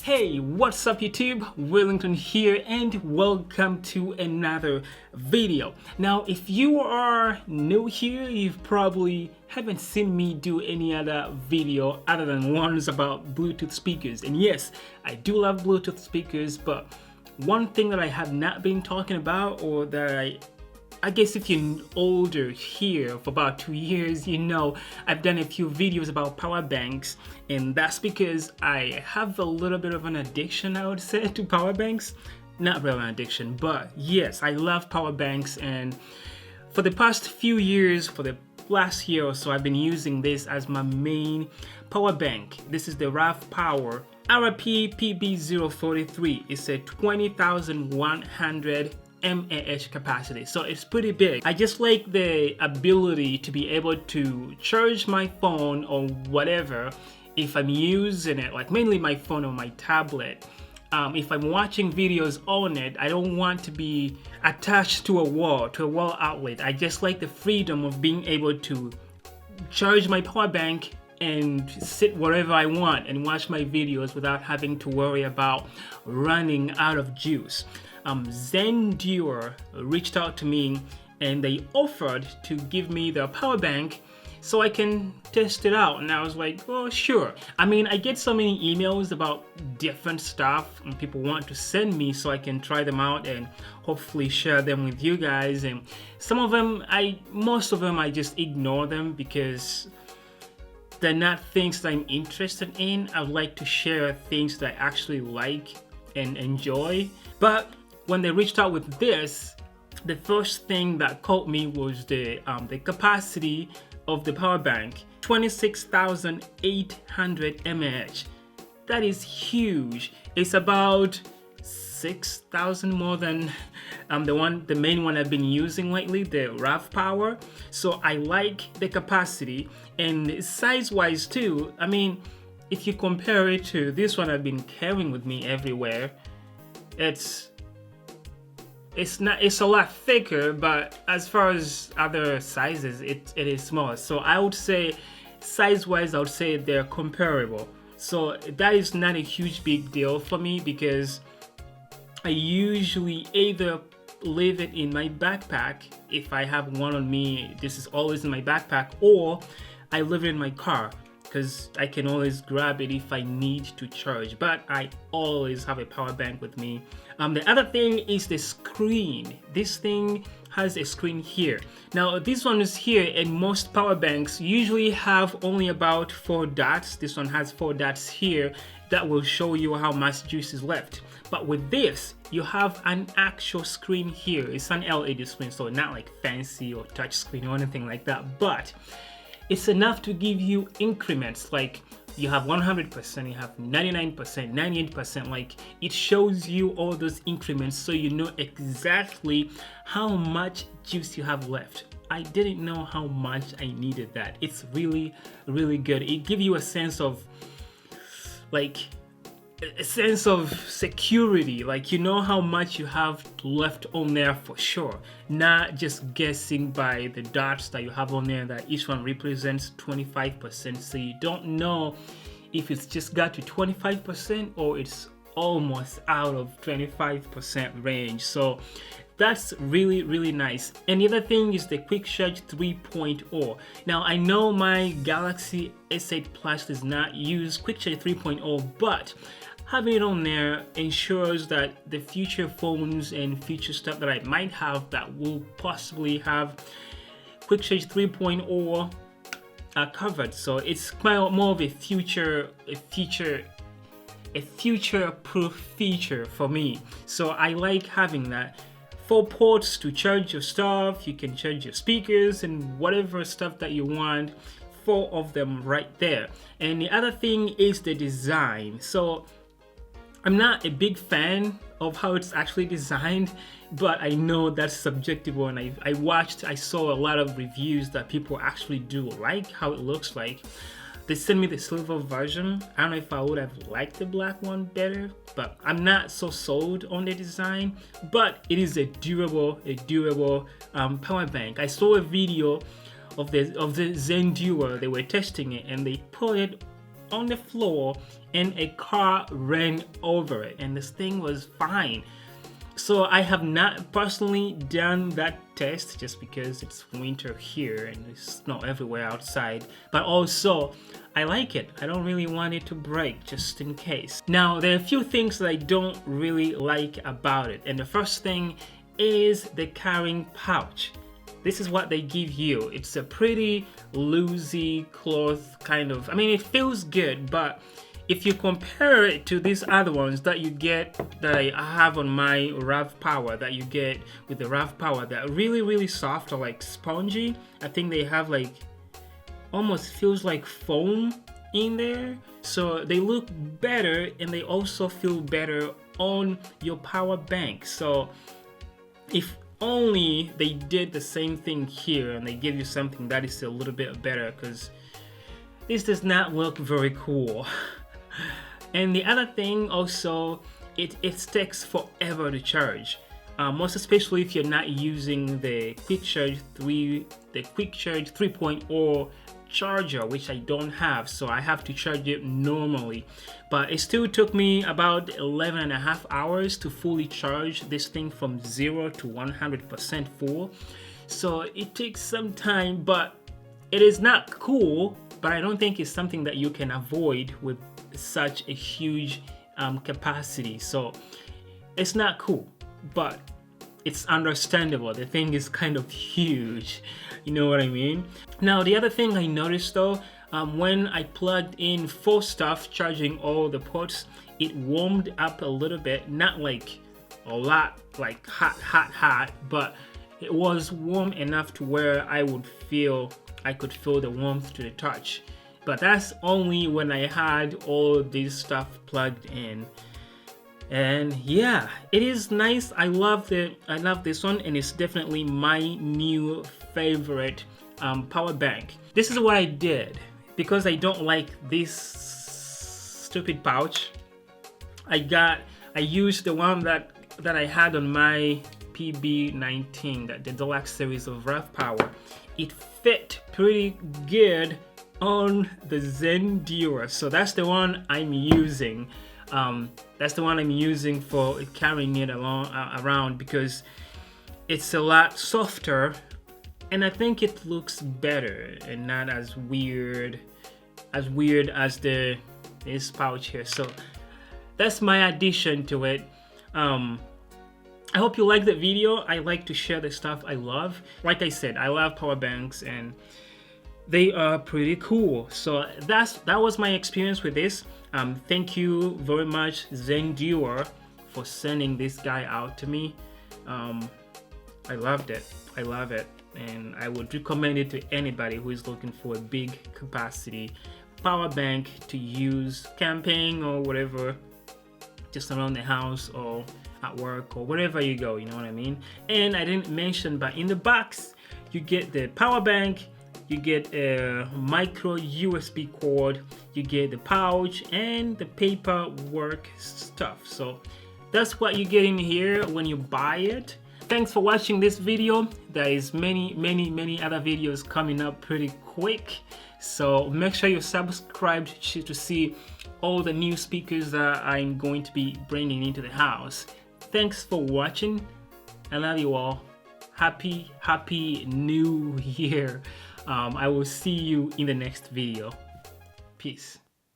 Hey, what's up YouTube? Willington here and welcome to another video. Now, if you are new here, you probably haven't seen me do any other video other than ones about Bluetooth speakers. And yes, I do love Bluetooth speakers, but one thing that I have not been talking about, or that I guess if you're older here for about 2 years, you know I've done a few videos about power banks, and that's because I have a little bit of an addiction, I would say, to power banks. Not really an addiction, but yes, I love power banks, and for the past few years, for the last year or so, I've been using this as my main power bank. This is the RAV Power RP PB043. It's a 20,100 mAh capacity, so it's pretty big. I just like the ability to be able to charge my phone or whatever if I'm using it, like mainly my phone or my tablet. If I'm watching videos on it, I don't want to be attached to a wall outlet. I just like the freedom of being able to charge my power bank and sit wherever I want and watch my videos without having to worry about running out of juice. Zendure reached out to me and they offered to give me the power bank so I can test it out, and I was like, well, sure. I mean, I get so many emails about different stuff and people want to send me so I can try them out and hopefully share them with you guys, and most of them I just ignore them because they're not things that I'm interested in. I would like to share things that I actually like and enjoy. But when they reached out with this, the first thing that caught me was the capacity of the power bank, 26,800 mAh. That is huge. It's about 6,000 more than the main one I've been using lately, the RAV Power. So I like the capacity, and size-wise too. I mean, if you compare it to this one I've been carrying with me everywhere, it's a lot thicker, but as far as other sizes, it is small. So I would say size-wise, I would say they're comparable. So that is not a huge big deal for me because I usually either leave it in my backpack. If I have one on me, this is always in my backpack, or I leave it in my car because I can always grab it if I need to charge, but I always have a power bank with me. The other thing is the screen. This thing has a screen here. Now this one is here, and most power banks usually have only about 4 dots. This one has 4 dots here that will show you how much juice is left. But with this, you have an actual screen here. It's an LED screen, so not like fancy or touch screen or anything like that, but it's enough to give you increments. Like you have 100%, you have 99%, 98%, like it shows you all those increments so you know exactly how much juice you have left. I didn't know how much I needed that. It's really, really good. It gives you a sense of security, like you know how much you have left on there for sure, not just guessing by the dots that you have on there that each one represents 25%, so you don't know if it's just got to 25% or it's almost out of 25% range. So that's really, really nice. And the other thing is the Quick Charge 3.0. Now I know my Galaxy S8 Plus does not use Quick Charge 3.0, but having it on there ensures that the future phones and future stuff that I might have that will possibly have Quick Charge 3.0 are covered. So it's more of a future-proof feature for me. So I like having that. 4 ports to charge your stuff. You can charge your speakers and whatever stuff that you want. 4 of them right there. And the other thing is the design. So I'm not a big fan of how it's actually designed, but I know that's subjective, and I saw a lot of reviews that people actually do like how it looks like. They sent me the silver version. I don't know if I would have liked the black one better, but I'm not so sold on the design. But it is a durable power bank. I saw a video of the Zendure. They were testing it and they put it on the floor and a car ran over it, and this thing was fine. So I have not personally done that test just because it's winter here and it's snow everywhere outside, but also I like it. I don't really want it to break just in case. Now there are a few things that I don't really like about it, and the first thing is the carrying pouch. This is what they give you. It's a pretty loosey cloth kind of, I mean, it feels good, but if you compare it to these other ones that you get, that I have on my RAV Power, that you get with the RAV Power, that are really soft or like spongy. I think they have like, almost feels like foam in there. So they look better and they also feel better on your power bank. So if only they did the same thing here and they give you something that is a little bit better, because this does not look very cool. And the other thing also, it takes forever to charge, most especially if you're not using the quick charge 3.0 charger, which I don't have, so I have to charge it normally. But it still took me about 11.5 hours to fully charge this thing from 0 to 100% full. So it takes some time, but it is not cool. But I don't think it's something that you can avoid with such a huge capacity. So it's not cool, but it's understandable. The thing is kind of huge, you know what I mean? Now the other thing I noticed though, when I plugged in full stuff, charging all the ports, it warmed up a little bit, not like a lot, like hot, but it was warm enough to where I could feel the warmth to the touch. But that's only when I had all this stuff plugged in. And yeah, it is nice. I love this one, and it's definitely my new favorite power bank. This is what I did, because I don't like this stupid pouch. I used the one that I had on my PB19, that the deluxe series of RAV Power. It fit pretty good on the Zendure, so that's the one I'm using. That's the one I'm using for carrying it around, because it's a lot softer, and I think it looks better and not as weird as this pouch here. So that's my addition to it. I hope you like the video. I like to share the stuff I love. Like I said, I love power banks and they are pretty cool. So that was my experience with this. Thank you very much, Zendure, for sending this guy out to me. I loved it. I love it, and I would recommend it to anybody who is looking for a big capacity power bank to use camping or whatever, just around the house or at work or wherever you go, you know what I mean? And I didn't mention, but in the box you get the power bank, you get a micro USB cord, you get the pouch and the paperwork stuff. So that's what you get in here when you buy it. Thanks for watching this video. There is many other videos coming up pretty quick, so make sure you're subscribed to see all the new speakers that I'm going to be bringing into the house. Thanks for watching. I love you all. Happy New Year. I will see you in the next video. Peace.